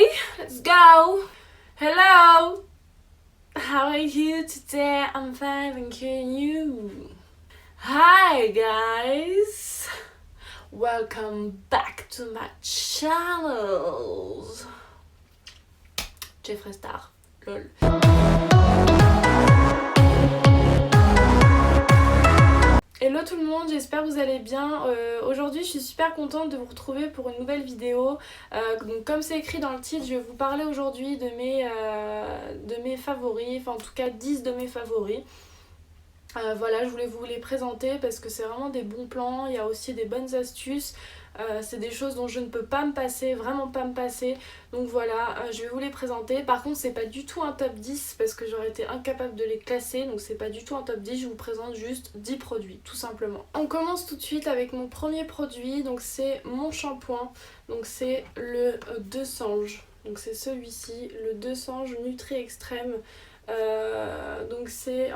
Okay, let's go. Hello. How are you today? I'm fine, thank you. And you? Hi guys. Welcome back to my channel. Jeffree Star. Lol. Hello tout le monde, j'espère que vous allez bien. Aujourd'hui je suis super contente de vous retrouver pour une nouvelle vidéo. Donc comme c'est écrit dans le titre, je vais vous parler aujourd'hui de mes favoris, enfin en tout cas 10 de mes favoris. Voilà, je voulais vous les présenter parce que c'est vraiment des bons plans, il y a aussi des bonnes astuces. C'est des choses dont je ne peux pas me passer, vraiment pas me passer. Donc voilà, je vais vous les présenter. Par contre, c'est pas du tout un top 10 parce que j'aurais été incapable de les classer. Donc c'est pas du tout un top 10, je vous présente juste 10 produits, tout simplement. On commence tout de suite avec mon premier produit. Donc c'est mon shampoing. Donc c'est le Desange. Donc c'est celui-ci, le Desange Nutri Extrême. Donc c'est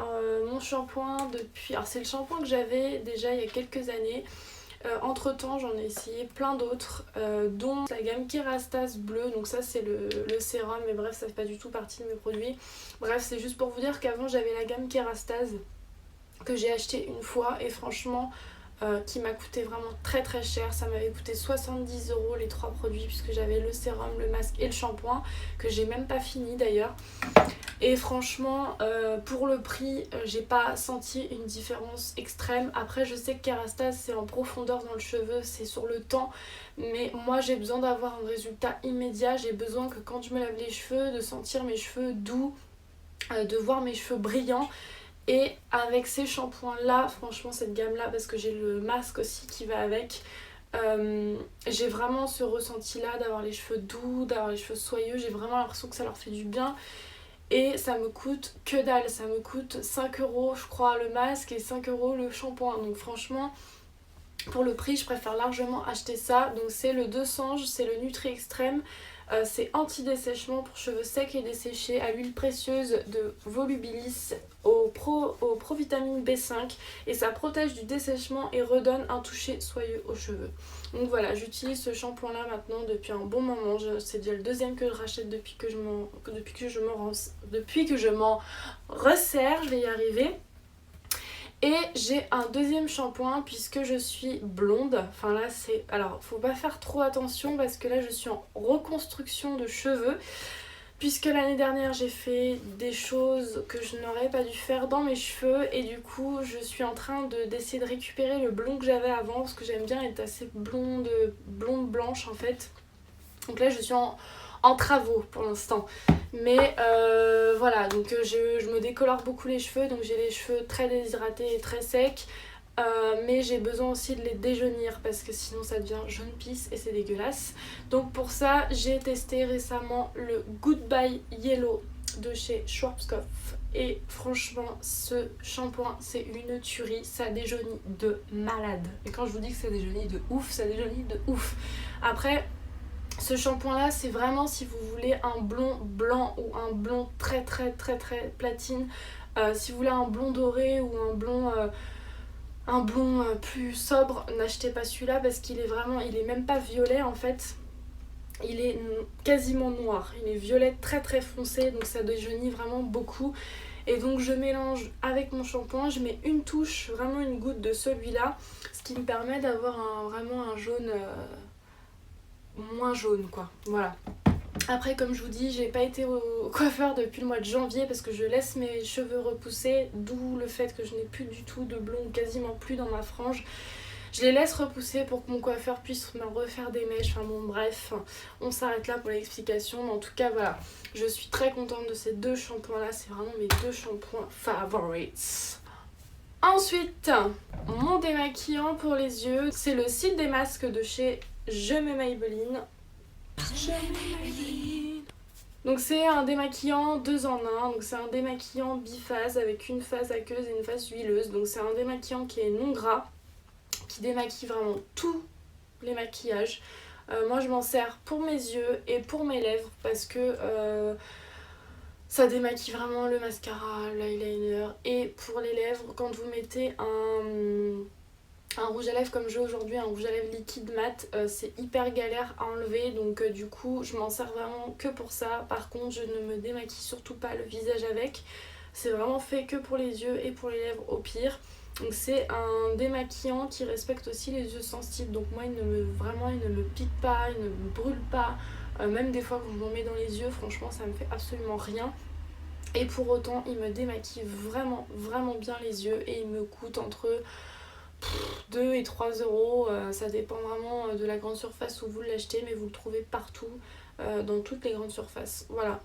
mon shampoing depuis... Alors c'est le shampoing que j'avais déjà il y a quelques années. Entre temps j'en ai essayé plein d'autres, dont la gamme Kerastase bleue. Donc ça c'est le sérum, mais bref ça fait pas du tout partie de mes produits. Bref, c'est juste pour vous dire qu'avant j'avais la gamme Kerastase que j'ai acheté une fois et franchement qui m'a coûté vraiment très très cher. Ça m'avait coûté 70 € les 3 produits puisque j'avais le sérum, le masque et le shampoing que j'ai même pas fini d'ailleurs. Et franchement pour le prix j'ai pas senti une différence extrême. Après je sais que Kerastase c'est en profondeur dans le cheveu, c'est sur le temps, mais moi j'ai besoin d'avoir un résultat immédiat. J'ai besoin que quand je me lave les cheveux, de sentir mes cheveux doux, de voir mes cheveux brillants. Et avec ces shampoings là, franchement cette gamme là, parce que j'ai le masque aussi qui va avec, j'ai vraiment ce ressenti là d'avoir les cheveux doux, d'avoir les cheveux soyeux. J'ai vraiment l'impression que ça leur fait du bien. Et ça me coûte que dalle, ça me coûte 5 € je crois le masque et 5 € le shampoing. Donc franchement pour le prix je préfère largement acheter ça. Donc c'est le Desange, c'est le Nutri Extrême. C'est anti-dessèchement pour cheveux secs et desséchés à l'huile précieuse de Volubilis au provitamine B5 et ça protège du dessèchement et redonne un toucher soyeux aux cheveux. Donc voilà, j'utilise ce shampoing là maintenant depuis un bon moment. C'est déjà le deuxième que je rachète depuis que je m'en resserre, je vais y arriver. Et j'ai un deuxième shampoing puisque je suis blonde. Enfin là c'est... Alors faut pas faire trop attention parce que là je suis en reconstruction de cheveux. Puisque l'année dernière j'ai fait des choses que je n'aurais pas dû faire dans mes cheveux. Et du coup je suis en train d'essayer de récupérer le blond que j'avais avant. Parce que j'aime bien être assez blonde blanche en fait. Donc là je suis en travaux pour l'instant. Mais voilà, donc je me décolore beaucoup les cheveux, donc j'ai les cheveux très déshydratés et très secs. Mais j'ai besoin aussi de les déjaunir parce que sinon ça devient jaune pisse et c'est dégueulasse. Donc pour ça, j'ai testé récemment le Goodbye Yellow de chez Schwarzkopf. Et franchement, ce shampoing, c'est une tuerie. Ça déjaunit de malade. Et quand je vous dis que ça déjaunit de ouf, ça déjaunit de ouf. Après... Ce shampoing là c'est vraiment si vous voulez un blond blanc ou un blond très très très très platine. Si vous voulez un blond doré ou un blond plus sobre, n'achetez pas celui-là parce qu'il est vraiment, il est même pas violet en fait. Il est quasiment noir, il est violet très très foncé, donc ça déjaunit vraiment beaucoup. Et donc je mélange avec mon shampoing, je mets une touche, vraiment une goutte de celui-là, ce qui me permet d'avoir vraiment un jaune... moins jaune quoi, voilà. Après comme je vous dis, j'ai pas été au coiffeur depuis le mois de janvier parce que je laisse mes cheveux repousser, d'où le fait que je n'ai plus du tout de blond, quasiment plus dans ma frange. Je les laisse repousser pour que mon coiffeur puisse me refaire des mèches, enfin bon bref, on s'arrête là pour l'explication. Mais en tout cas voilà, je suis très contente de ces deux shampoings là, c'est vraiment mes deux shampoings favorites. Ensuite, mon démaquillant pour les yeux, c'est le Cils des masques de chez Je mets Maybelline. Donc c'est un démaquillant 2 en 1, donc c'est un démaquillant biphase avec une phase aqueuse et une phase huileuse. Donc c'est un démaquillant qui est non gras, qui démaquille vraiment tous les maquillages. Moi je m'en sers pour mes yeux et pour mes lèvres parce que ça démaquille vraiment le mascara, l'eyeliner. Et pour les lèvres, quand vous mettez un rouge à lèvres comme j'ai aujourd'hui, un rouge à lèvres liquide mat, c'est hyper galère à enlever, donc du coup je m'en sers vraiment que pour ça. Par contre je ne me démaquille surtout pas le visage avec, c'est vraiment fait que pour les yeux et pour les lèvres au pire. Donc c'est un démaquillant qui respecte aussi les yeux sensibles, donc moi il ne me pique pas, il ne me brûle pas, même des fois quand je m'en mets dans les yeux, franchement ça me fait absolument rien. Et pour autant il me démaquille vraiment vraiment bien les yeux et il me coûte entre 2 et 3 euros, ça dépend vraiment de la grande surface où vous l'achetez, mais vous le trouvez partout, dans toutes les grandes surfaces. Voilà.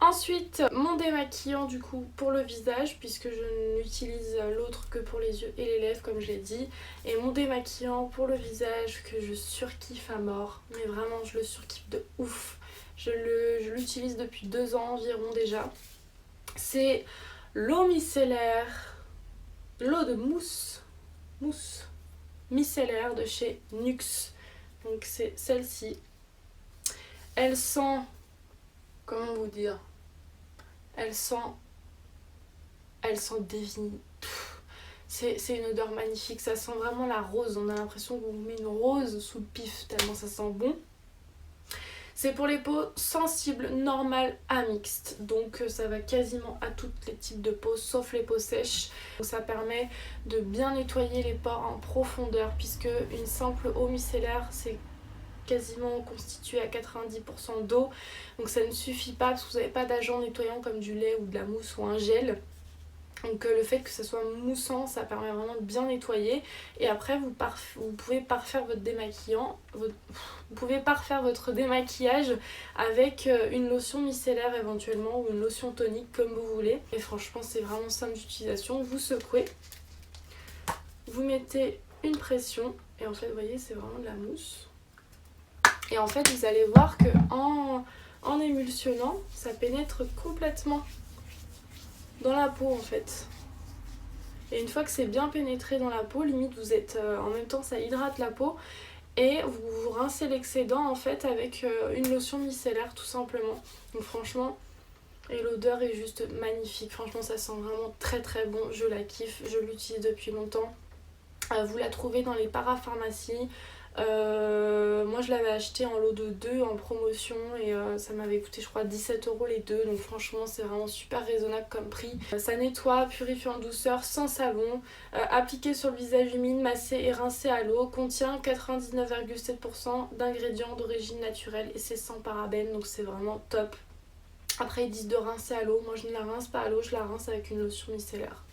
Ensuite, mon démaquillant du coup pour le visage, puisque je n'utilise l'autre que pour les yeux et les lèvres comme je l'ai dit. Et mon démaquillant pour le visage que je surkiffe à mort, mais vraiment je le surkiffe de ouf. Je l'utilise depuis 2 ans environ déjà. C'est l'eau micellaire. L'eau de mousse micellaire de chez NYX. Donc c'est celle-ci. Elle sent, comment vous dire, elle sent divine. C'est une odeur magnifique, ça sent vraiment la rose. On a l'impression qu'on vous met une rose sous le pif tellement ça sent bon. C'est pour les peaux sensibles, normales à mixtes. Donc ça va quasiment à tous les types de peaux, sauf les peaux sèches. Donc, ça permet de bien nettoyer les pores en profondeur, puisque une simple eau micellaire, c'est quasiment constitué à 90% d'eau. Donc ça ne suffit pas, parce que vous n'avez pas d'agent nettoyant comme du lait ou de la mousse ou un gel. Donc le fait que ça soit moussant, ça permet vraiment de bien nettoyer. Et après vous pouvez parfaire votre démaquillant, vous pouvez parfaire votre démaquillage avec une lotion micellaire éventuellement, ou une lotion tonique comme vous voulez. Et franchement c'est vraiment simple d'utilisation. Vous secouez, vous mettez une pression et en fait vous voyez c'est vraiment de la mousse. Et en fait vous allez voir que en émulsionnant, ça pénètre complètement dans la peau en fait. Et une fois que c'est bien pénétré dans la peau, limite vous êtes en même temps ça hydrate la peau et vous rincez l'excédent en fait avec une lotion micellaire tout simplement. Donc franchement, et l'odeur est juste magnifique, franchement ça sent vraiment très très bon, je la kiffe, je l'utilise depuis longtemps. Vous la trouvez dans les parapharmacies. Moi je l'avais acheté en lot de 2 en promotion et ça m'avait coûté je crois 17 € les deux, donc franchement c'est vraiment super raisonnable comme prix. Ça nettoie, purifie en douceur, sans savon, appliqué sur le visage humide, massé et rincé à l'eau, contient 99,7% d'ingrédients d'origine naturelle et c'est sans parabènes, donc c'est vraiment top. Après ils disent de rincer à l'eau, moi je ne la rince pas à l'eau, je la rince avec une lotion micellaire.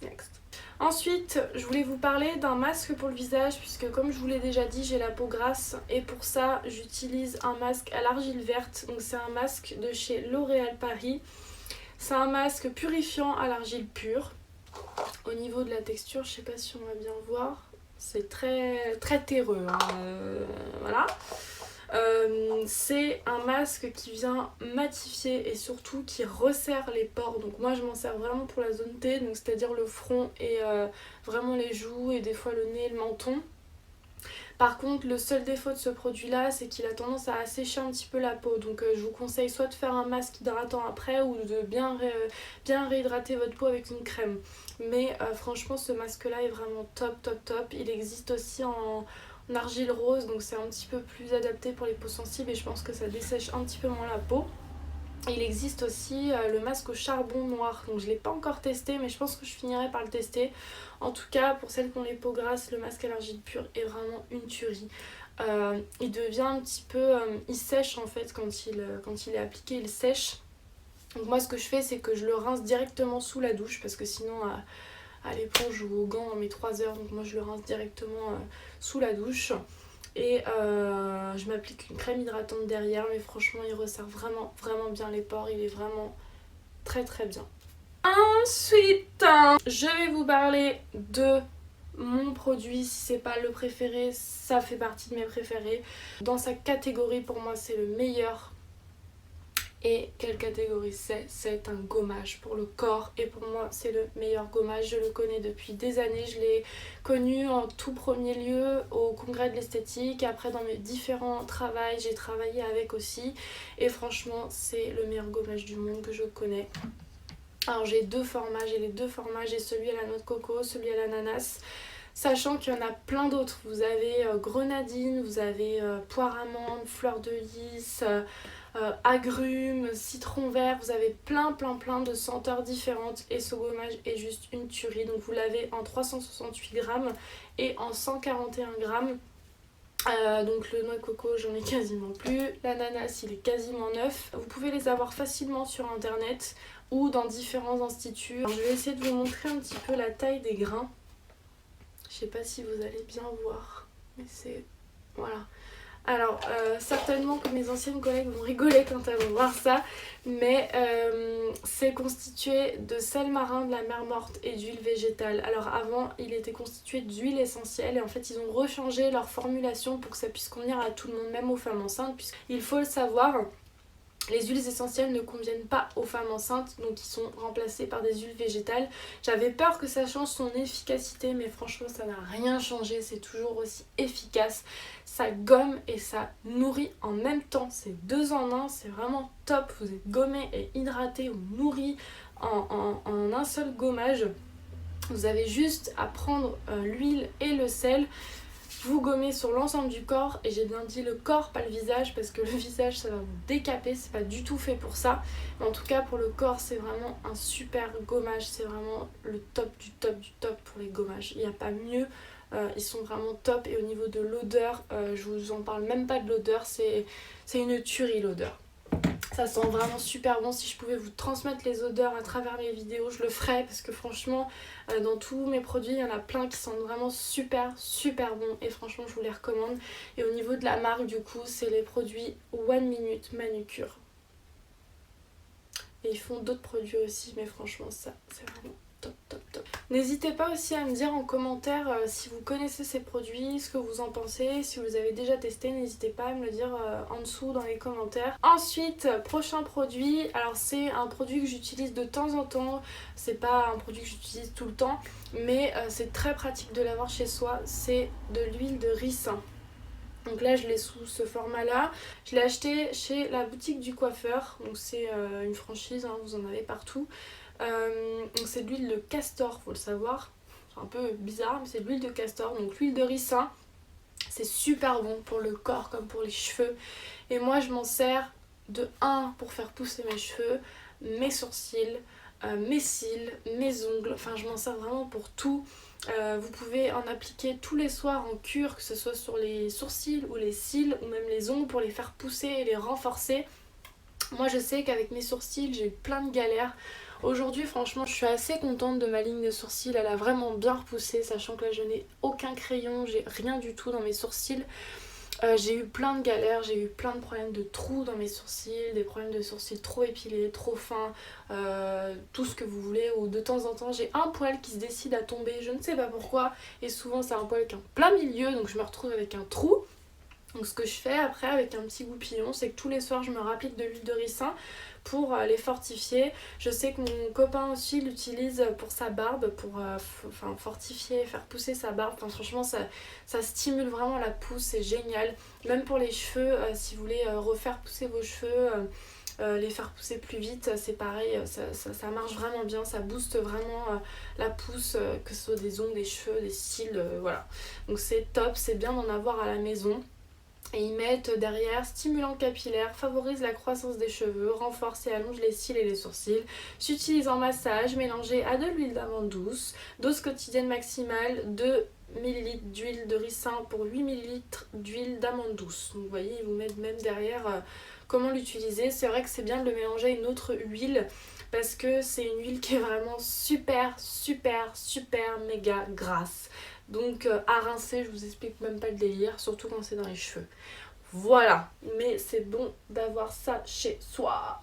Next. Ensuite, je voulais vous parler d'un masque pour le visage puisque comme je vous l'ai déjà dit, j'ai la peau grasse et pour ça, j'utilise un masque à l'argile verte. Donc c'est un masque de chez L'Oréal Paris. C'est un masque purifiant à l'argile pure. Au niveau de la texture, je sais pas si on va bien voir, c'est très très terreux, hein. Voilà. C'est un masque qui vient matifier et surtout qui resserre les pores. Donc moi je m'en sers vraiment pour la zone T, donc c'est-à-dire le front et vraiment les joues et des fois le nez et le menton. Par contre le seul défaut de ce produit là c'est qu'il a tendance à assécher un petit peu la peau, donc je vous conseille soit de faire un masque hydratant après ou de bien réhydrater votre peau avec une crème. Mais franchement ce masque là est vraiment top top top. Il existe aussi en argile rose, donc c'est un petit peu plus adapté pour les peaux sensibles et je pense que ça dessèche un petit peu moins la peau. Il existe aussi le masque au charbon noir, donc je ne l'ai pas encore testé mais je pense que je finirai par le tester. En tout cas pour celles qui ont les peaux grasses, le masque à l'argile pure est vraiment une tuerie. Il devient un petit peu, il sèche en fait quand il est appliqué, il sèche. Donc moi ce que je fais c'est que je le rince directement sous la douche parce que sinon à l'éponge ou au gant on met 3 heures, donc moi je le rince directement sous la douche. Et je m'applique une crème hydratante derrière, mais franchement il resserre vraiment vraiment bien les pores, il est vraiment très très bien. Ensuite, je vais vous parler de mon produit, si c'est pas le préféré, ça fait partie de mes préférés. Dans sa catégorie, pour moi c'est le meilleur. Et quelle catégorie c'est? C'est un gommage pour le corps et pour moi c'est le meilleur gommage. Je le connais depuis des années, je l'ai connu en tout premier lieu au congrès de l'esthétique. Après dans mes différents travails j'ai travaillé avec aussi et franchement c'est le meilleur gommage du monde que je connais. Alors j'ai deux formats, j'ai les deux formats, j'ai celui à la noix de coco, celui à l'ananas. Sachant qu'il y en a plein d'autres, vous avez grenadine, vous avez poire amande, fleur de lys, agrumes, citron vert, vous avez plein de senteurs différentes et ce gommage est juste une tuerie. Donc vous l'avez en 368 grammes et en 141 grammes. Donc le noix de coco j'en ai quasiment plus, l'ananas il est quasiment neuf. Vous pouvez les avoir facilement sur internet ou dans différents instituts. Alors, je vais essayer de vous montrer un petit peu la taille des grains. Je sais pas si vous allez bien voir, mais c'est... Voilà. Alors, certainement que mes anciennes collègues vont rigoler quand elles vont voir ça, mais c'est constitué de sel marin de la mer Morte et d'huile végétale. Alors avant, il était constitué d'huile essentielle et en fait, ils ont rechangé leur formulation pour que ça puisse convenir à tout le monde, même aux femmes enceintes, puisqu'il faut le savoir, les huiles essentielles ne conviennent pas aux femmes enceintes, donc ils sont remplacées par des huiles végétales. J'avais peur que ça change son efficacité, mais franchement ça n'a rien changé, c'est toujours aussi efficace. Ça gomme et ça nourrit en même temps, c'est 2 en 1, c'est vraiment top. Vous êtes gommé et hydraté ou nourri en un seul gommage. Vous avez juste à prendre l'huile et le sel. Vous gommez sur l'ensemble du corps, et j'ai bien dit le corps, pas le visage, parce que le visage ça va vous décaper, c'est pas du tout fait pour ça. Mais en tout cas pour le corps c'est vraiment un super gommage, c'est vraiment le top du top du top pour les gommages. Il n'y a pas mieux, ils sont vraiment top. Et au niveau de l'odeur, je vous en parle même pas de l'odeur, c'est une tuerie l'odeur. Ça sent vraiment super bon. Si je pouvais vous transmettre les odeurs à travers mes vidéos, je le ferais parce que franchement, dans tous mes produits, il y en a plein qui sentent vraiment super bons et franchement, je vous les recommande. Et au niveau de la marque, du coup, c'est les produits One Minute Manucure. Et ils font d'autres produits aussi, mais franchement, ça, c'est vraiment top. N'hésitez pas aussi à me dire en commentaire si vous connaissez ces produits, ce que vous en pensez. Si vous les avez déjà testés, n'hésitez pas à me le dire en dessous dans les commentaires. Ensuite, prochain produit, alors c'est un produit que j'utilise de temps en temps. C'est pas un produit que j'utilise tout le temps, mais c'est très pratique de l'avoir chez soi. C'est de l'huile de ricin. Donc là je l'ai sous ce format là, je l'ai acheté chez la boutique du coiffeur, donc c'est une franchise, hein, vous en avez partout. Donc c'est de l'huile de castor, faut le savoir, c'est un peu bizarre mais c'est de l'huile de castor. Donc l'huile de ricin c'est super bon pour le corps comme pour les cheveux, et moi je m'en sers de 1 pour faire pousser mes cheveux, mes sourcils, mes cils, mes ongles, enfin je m'en sers vraiment pour tout. Vous pouvez en appliquer tous les soirs en cure, que ce soit sur les sourcils ou les cils ou même les ongles, pour les faire pousser et les renforcer. Moi je sais qu'avec mes sourcils j'ai eu plein de galères. Aujourd'hui franchement je suis assez contente de ma ligne de sourcils, elle a vraiment bien repoussé, sachant que là je n'ai aucun crayon, j'ai rien du tout dans mes sourcils. J'ai eu plein de galères, j'ai eu plein de problèmes de trous dans mes sourcils, des problèmes de sourcils trop épilés, trop fins, tout ce que vous voulez, ou de temps en temps j'ai un poil qui se décide à tomber, je ne sais pas pourquoi, et souvent c'est un poil qui est en plein milieu, donc je me retrouve avec un trou. Donc ce que je fais après avec un petit goupillon, c'est que tous les soirs je me rapplique de l'huile de ricin pour les fortifier. Je sais que mon copain aussi l'utilise pour sa barbe, pour fortifier, faire pousser sa barbe. Enfin, franchement ça stimule vraiment la pousse, c'est génial. Même pour les cheveux, si vous voulez refaire pousser vos cheveux, les faire pousser plus vite, c'est pareil, ça marche vraiment bien, ça booste vraiment la pousse, que ce soit des ongles, des cheveux, des cils, voilà. Donc c'est top, c'est bien d'en avoir à la maison. Et ils mettent derrière stimulant capillaire, favorise la croissance des cheveux, renforce et allonge les cils et les sourcils, s'utilise en massage, mélangé à de l'huile d'amande douce, dose quotidienne maximale 2 ml d'huile de ricin pour 8 ml d'huile d'amande douce. Donc vous voyez, ils vous mettent même derrière comment l'utiliser. C'est vrai que c'est bien de le mélanger à une autre huile, parce que c'est une huile qui est vraiment super méga grasse. Donc à rincer, je vous explique même pas le délire, surtout quand c'est dans les cheveux. Voilà, mais c'est bon d'avoir ça chez soi.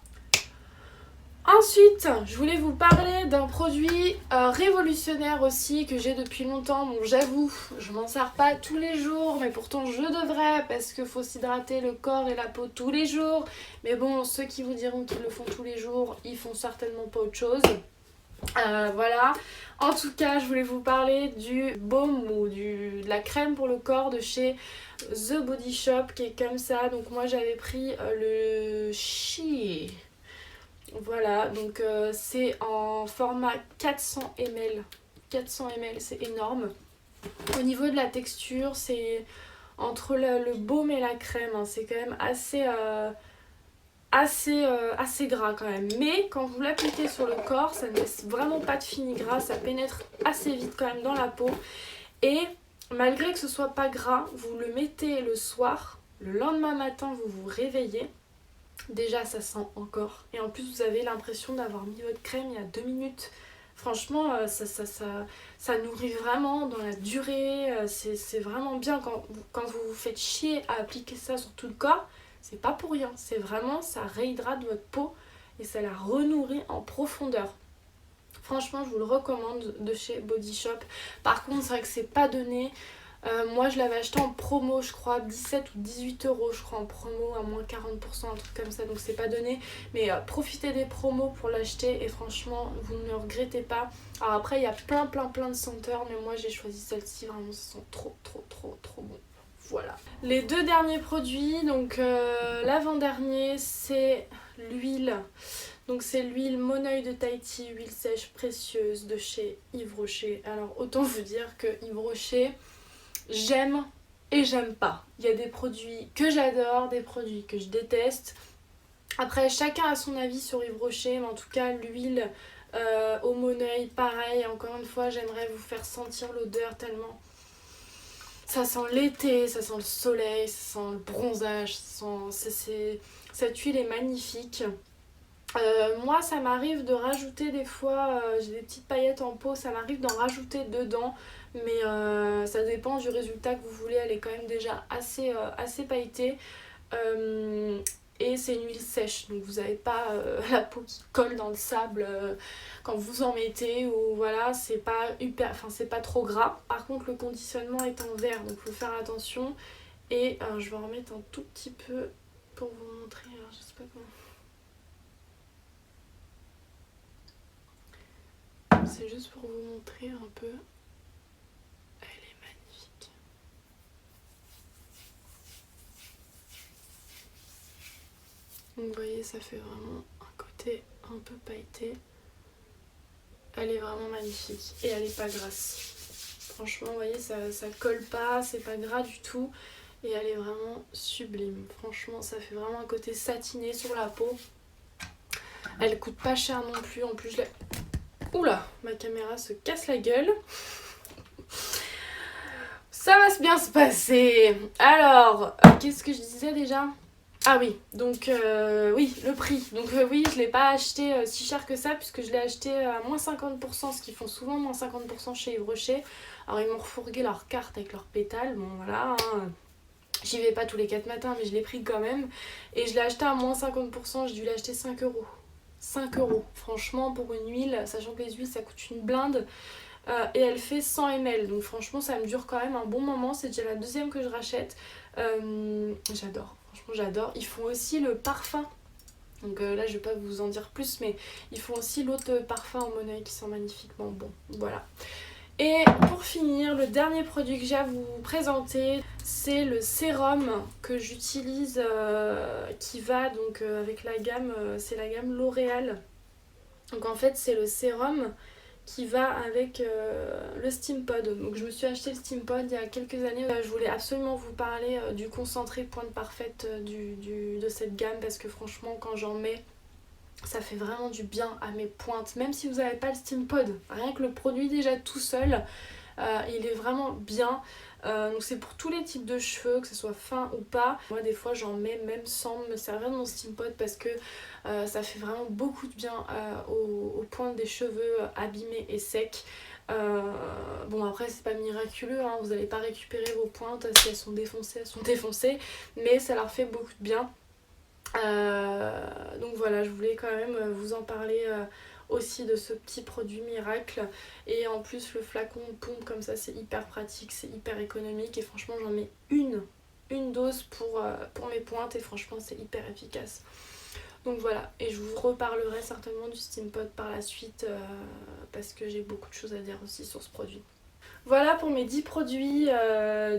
Ensuite, je voulais vous parler d'un produit révolutionnaire aussi que j'ai depuis longtemps. Bon, j'avoue, je m'en sers pas tous les jours, mais pourtant je devrais, parce qu'il faut s'hydrater le corps et la peau tous les jours. Mais bon, ceux qui vous diront qu'ils le font tous les jours, ils font certainement pas autre chose. Voilà, en tout cas je voulais vous parler du baume ou de la crème pour le corps de chez The Body Shop, qui est comme ça. Donc moi j'avais pris le Shea Voilà, donc c'est en format 400 ml. 400 ml, c'est énorme. Au niveau de la texture, c'est entre le baume et la crème, hein, c'est quand même assez gras quand même. Mais quand vous l'appliquez sur le corps, ça ne laisse vraiment pas de fini gras, ça pénètre assez vite quand même dans la peau. Et malgré que ce soit pas gras, vous le mettez le soir, le lendemain matin vous vous réveillez. Déjà ça sent encore. Et en plus vous avez l'impression d'avoir mis votre crème il y a 2 minutes. Franchement ça nourrit vraiment dans la durée. C'est vraiment bien quand vous vous faites chier à appliquer ça sur tout le corps. C'est pas pour rien. C'est vraiment, ça réhydrate votre peau et ça la renourrit en profondeur. Franchement je vous le recommande de chez Body Shop. Par contre c'est vrai que c'est pas donné. Moi je l'avais acheté en promo je crois 17 ou 18 euros je crois en promo à moins 40% un truc comme ça donc c'est pas donné mais profitez des promos pour l'acheter et franchement vous ne regrettez pas. Alors après il y a plein de senteurs mais moi j'ai choisi celle-ci, vraiment ça sent trop bon. Voilà. Les 2 derniers produits, donc l'avant-dernier c'est l'huile. Donc c'est l'huile Moneuil de Tahiti, huile sèche précieuse de chez Yves Rocher. Alors autant vous dire que Yves Rocher, j'aime et j'aime pas. Il y a des produits que j'adore, des produits que je déteste. Après chacun a son avis sur Yves Rocher, mais en tout cas l'huile au Moneuil, pareil, encore une fois j'aimerais vous faire sentir l'odeur tellement... Ça sent l'été, ça sent le soleil, ça sent le bronzage, cette huile est magnifique. Moi ça m'arrive de rajouter des fois, j'ai des petites paillettes en peau, ça m'arrive d'en rajouter dedans, mais ça dépend du résultat que vous voulez, elle est quand même déjà assez pailletée. Et c'est une huile sèche, donc vous n'avez pas la peau qui colle dans le sable quand vous en mettez, ou voilà, c'est pas c'est pas trop gras. Par contre le conditionnement est en verre, donc il faut faire attention. Et je vais en remettre un tout petit peu pour vous montrer, alors, je sais pas comment. C'est juste pour vous montrer un peu. Elle est magnifique. Donc vous voyez, ça fait vraiment un côté un peu pailleté. Elle est vraiment magnifique et elle est pas grasse. Franchement, vous voyez, ça colle pas, c'est pas gras du tout. Et elle est vraiment sublime. Franchement, ça fait vraiment un côté satiné sur la peau. Elle coûte pas cher non plus. En plus, je l'ai... Oula, ma caméra se casse la gueule. Ça va bien se passer. Alors, qu'est-ce que je disais déjà ? Ah oui, donc oui, le prix. Donc oui, je l'ai pas acheté si cher que ça puisque je l'ai acheté à moins 50%, ce qu'ils font souvent moins 50% chez Yves Rocher. Alors ils m'ont refourgué leur carte avec leurs pétales, bon voilà, hein. J'y vais pas tous les 4 matins mais je l'ai pris quand même. Et je l'ai acheté à moins 50%, j'ai dû l'acheter 5 euros. 5 euros, franchement pour une huile, sachant que les huiles ça coûte une blinde. Et elle fait 100 ml, donc franchement ça me dure quand même un bon moment, c'est déjà la deuxième que je rachète. J'adore, franchement j'adore. Ils font aussi le parfum, donc là je vais pas vous en dire plus, mais ils font aussi l'autre parfum au Moneuil qui sent magnifiquement bon, voilà. Et pour finir, le dernier produit que j'ai à vous présenter, c'est le sérum que j'utilise qui va donc avec la gamme, c'est la gamme L'Oréal. Donc en fait c'est le sérum qui va avec le Steampod. Donc je me suis acheté le Steampod il y a quelques années. Je voulais absolument vous parler du concentré pointe parfaite de cette gamme parce que franchement quand j'en mets, ça fait vraiment du bien à mes pointes. Même si vous n'avez pas le Steampod, rien que le produit déjà tout seul, il est vraiment bien. Donc c'est pour tous les types de cheveux, que ce soit fin ou pas. Moi des fois j'en mets même sans me servir de mon Steampod parce que ça fait vraiment beaucoup de bien aux pointes des cheveux abîmés et secs. Bon après c'est pas miraculeux, hein, vous n'allez pas récupérer vos pointes, si elles sont défoncées, elles sont défoncées, mais ça leur fait beaucoup de bien. Donc voilà, je voulais quand même vous en parler aussi de ce petit produit miracle. Et en plus le flacon pompe comme ça, c'est hyper pratique, c'est hyper économique. Et franchement j'en mets une dose pour mes pointes et franchement c'est hyper efficace. Donc voilà, et je vous reparlerai certainement du Steampod par la suite parce que j'ai beaucoup de choses à dire aussi sur ce produit. Voilà pour mes 10 produits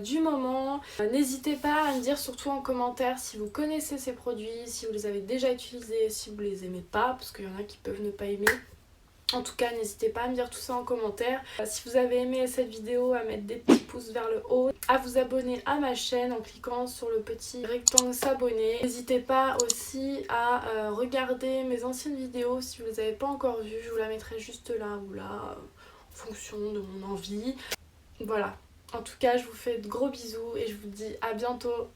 du moment. N'hésitez pas à me dire surtout en commentaire si vous connaissez ces produits, si vous les avez déjà utilisés, si vous les aimez pas, parce qu'il y en a qui peuvent ne pas aimer. En tout cas, n'hésitez pas à me dire tout ça en commentaire. Si vous avez aimé cette vidéo, à mettre des petits pouces vers le haut, à vous abonner à ma chaîne en cliquant sur le petit rectangle s'abonner. N'hésitez pas aussi à regarder mes anciennes vidéos si vous ne les avez pas encore vues. Je vous la mettrai juste là ou là, en fonction de mon envie. Voilà. En tout cas, je vous fais de gros bisous et je vous dis à bientôt.